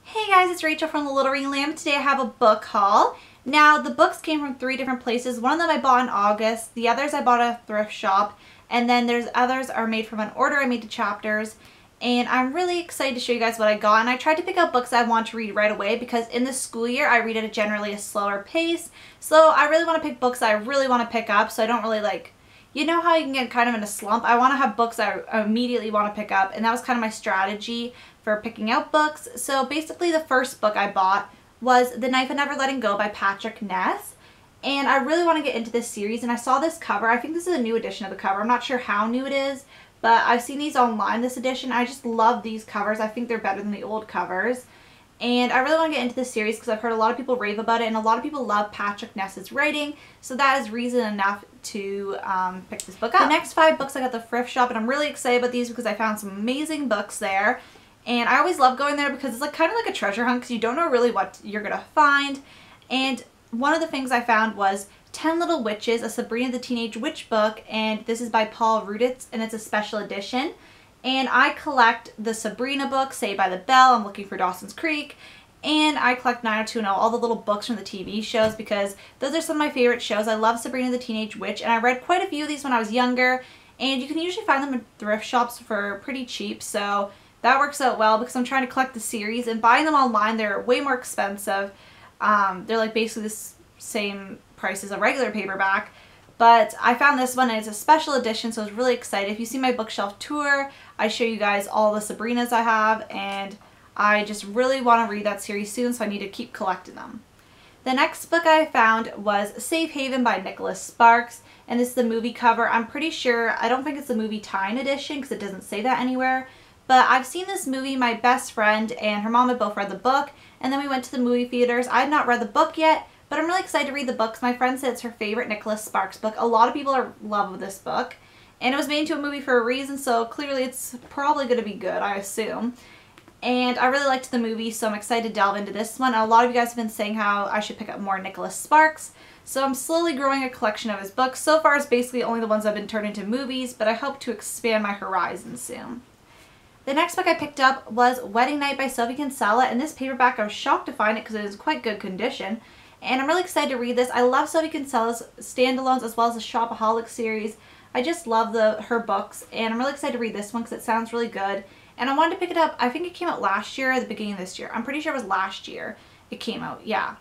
Hey guys, it's Rachel from The Little Green Lamb. Today I have a book haul. Now the books came from 3 different places. One of them I bought in August, the others I bought at a thrift shop, and then there's others are made from an order I made to chapters. And I'm really excited to show you guys what I got. And I tried to pick out books I want to read right away because in the school year I read at generally a slower pace. So I really want to pick books I really want to pick up, so I don't really you know how you can get kind of in a slump? I want to have books I immediately want to pick up, and that was kind of my strategy for picking out books. So basically the first book I bought was The Knife and Never Letting Go by Patrick Ness. And I really want to get into this series, and I saw this cover. I think this is a new edition of the cover. I'm not sure how new it is, but I've seen these online, this edition. I just love these covers. I think they're better than the old covers. And I really want to get into this series because I've heard a lot of people rave about it, and a lot of people love Patrick Ness's writing, so that is reason enough to pick this book up. The next 5 books I got at the thrift shop, and I'm really excited about these because I found some amazing books there. And I always love going there because it's kind of like a treasure hunt because you don't know really what you're going to find. And one of the things I found was 10 Little Witches, a Sabrina the Teenage Witch book, and this is by Paul Ruditz, and it's a special edition. And I collect the Sabrina books, Saved by the Bell, I'm looking for Dawson's Creek, and I collect 90210, all the little books from the TV shows because those are some of my favorite shows. I love Sabrina the Teenage Witch, and I read quite a few of these when I was younger, and you can usually find them in thrift shops for pretty cheap, so that works out well because I'm trying to collect the series, and buying them online, they're way more expensive. They're like basically the same price as a regular paperback. But I found this one and it's a special edition, so I was really excited. If you see my bookshelf tour, I show you guys all the Sabrinas I have, and I just really want to read that series soon, so I need to keep collecting them. The next book I found was Safe Haven by Nicholas Sparks, and this is the movie cover. I'm pretty sure, I don't think it's the movie tie-in edition because it doesn't say that anywhere, but I've seen this movie. My best friend and her mom had both read the book, and then we went to the movie theaters. I had not read the book yet, but I'm really excited to read the books. My friend said it's her favorite Nicholas Sparks book. A lot of people are in love with this book. And it was made into a movie for a reason, so clearly it's probably going to be good, I assume. And I really liked the movie, so I'm excited to delve into this one. And a lot of you guys have been saying how I should pick up more Nicholas Sparks. So I'm slowly growing a collection of his books. So far it's basically only the ones that have been turned into movies, but I hope to expand my horizons soon. The next book I picked up was Wedding Night by Sophie Kinsella. And this paperback, I was shocked to find it because it is quite good condition. And I'm really excited to read this. I love Sophie Kinsella's standalones as well as the Shopaholic series. I just love her books, and I'm really excited to read this one because it sounds really good. And I wanted to pick it up. I think it came out last year or the beginning of this year. I'm pretty sure it was last year it came out. Yeah,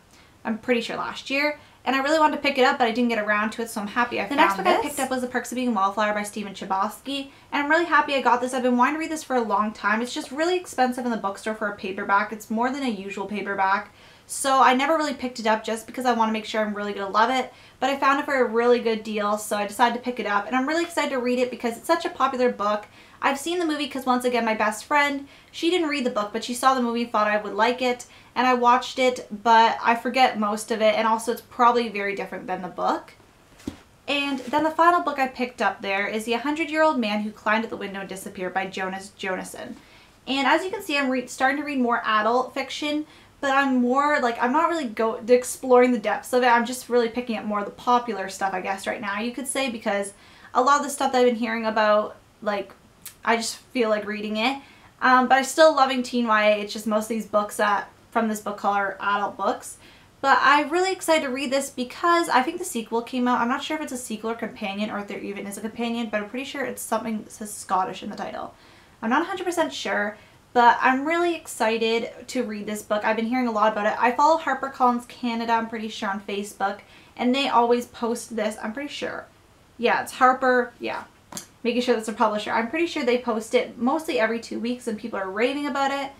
I'm pretty sure last year. And I really wanted to pick it up, but I didn't get around to it, so I'm happy I found this. The next book I picked up was The Perks of Being a Wallflower by Stephen Chbosky, and I'm really happy I got this. I've been wanting to read this for a long time. It's just really expensive in the bookstore for a paperback. It's more than a usual paperback. So I never really picked it up just because I want to make sure I'm really going to love it. But I found it for a really good deal, so I decided to pick it up. And I'm really excited to read it because it's such a popular book. I've seen the movie because, once again, my best friend, she didn't read the book, but she saw the movie and thought I would like it. And I watched it, but I forget most of it. And also, it's probably very different than the book. And then the final book I picked up there is The 100-Year-Old Man Who Climbed at the Window and Disappeared by Jonas Jonasson. And as you can see, I'm starting to read more adult fiction. But I'm more I'm not really exploring the depths of it. I'm just really picking up more of the popular stuff, I guess, right now, you could say, because a lot of the stuff that I've been hearing about, I just feel like reading it. But I'm still loving teen YA. It's just most of these books from this book club are adult books. But I'm really excited to read this because I think the sequel came out. I'm not sure if it's a sequel or companion, or if there even is a companion, but I'm pretty sure it's something that says Scottish in the title. I'm not 100% sure. But I'm really excited to read this book. I've been hearing a lot about it. I follow HarperCollins Canada, I'm pretty sure, on Facebook. And they always post this, I'm pretty sure. Yeah, it's Harper, yeah. Making sure that's a publisher. I'm pretty sure they post it mostly every 2 weeks and people are raving about it.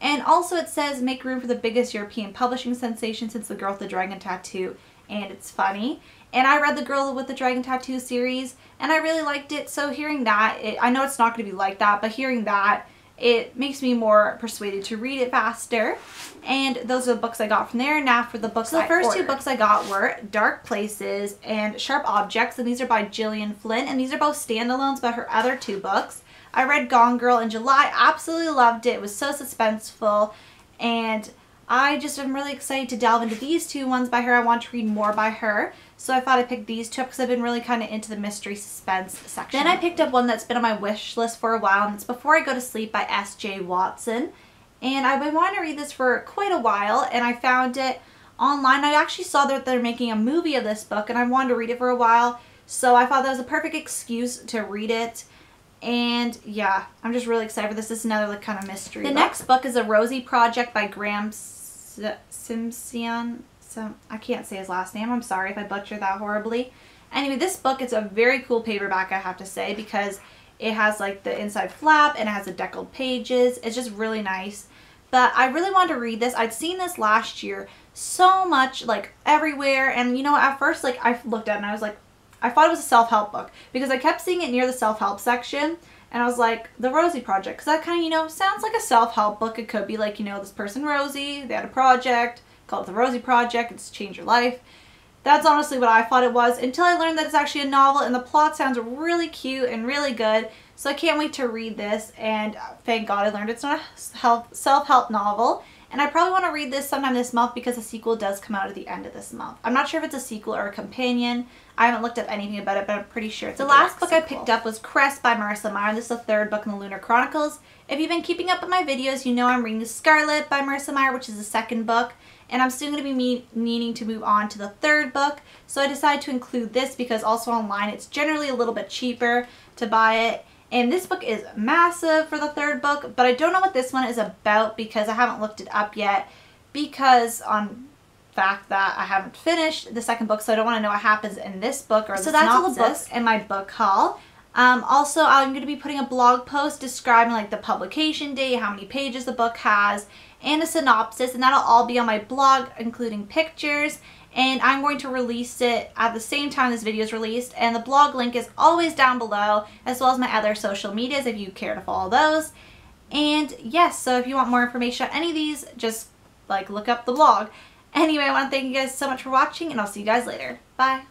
And also it says, make room for the biggest European publishing sensation since The Girl with the Dragon Tattoo. And it's funny. And I read The Girl with the Dragon Tattoo series and I really liked it. So hearing that, I know it's not going to be like that, but hearing that, it makes me more persuaded to read it faster. And those are the books I got from there. Now for the books the first 2 books I got were Dark Places and Sharp Objects, and these are by Gillian Flynn, and these are both standalones by her other 2 books. I read Gone Girl in July, absolutely loved it. It was so suspenseful, and I just am really excited to delve into these 2 ones by her. I want to read more by her. So I thought I'd pick these 2 up because I've been really kind of into the mystery suspense section. Then I picked up one that's been on my wish list for a while, and it's Before I Go to Sleep by S.J. Watson. And I've been wanting to read this for quite a while, and I found it online. I actually saw that they're making a movie of this book, and I wanted to read it for a while, so I thought that was a perfect excuse to read it. And yeah, I'm just really excited for this. This is another kind of mystery book. Next book is a Rosie Project by Graham Simpson. I can't say his last name. I'm sorry if I butchered that horribly. Anyway, this book is a very cool paperback, I have to say, because it has like the inside flap and it has the deckled pages. It's just really nice. But I really wanted to read this. I'd seen this last year so much, like everywhere. And you know, at first, like I looked at it and I was like, I thought it was a self-help book because I kept seeing it near the self-help section. And I was like, the Rosie Project. Because that kind of, you know, sounds like a self-help book. It could be like, you know, this person, Rosie, they had a project, called it the Rosie Project. It's changed your life. That's honestly what I thought it was until I learned that it's actually a novel, and the plot sounds really cute and really good. So I can't wait to read this, and thank God I learned it's not a self-help novel. And I probably want to read this sometime this month because a sequel does come out at the end of this month. I'm not sure if it's a sequel or a companion. I haven't looked up anything about it, but I'm pretty sure it's a direct sequel. The last book I picked up was Crest by Marissa Meyer. This is the third book in the Lunar Chronicles. If you've been keeping up with my videos, you know I'm reading Scarlet by Marissa Meyer, which is the second book. And I'm still going to be needing to move on to the third book. So I decided to include this because also online it's generally a little bit cheaper to buy it. And this book is massive for the third book, but I don't know what this one is about because I haven't looked it up yet because on fact that I haven't finished the second book, so I don't want to know what happens in this book or the synopsis. So that's all the books in my book haul. Also, I'm going to be putting a blog post describing like the publication date, how many pages the book has, and a synopsis, and that'll all be on my blog, including pictures. And I'm going to release it at the same time this video is released, and the blog link is always down below, as well as my other social medias if you care to follow those. And yes, so if you want more information on any of these, just like look up the blog. Anyway, I want to thank you guys so much for watching, and I'll see you guys later. Bye.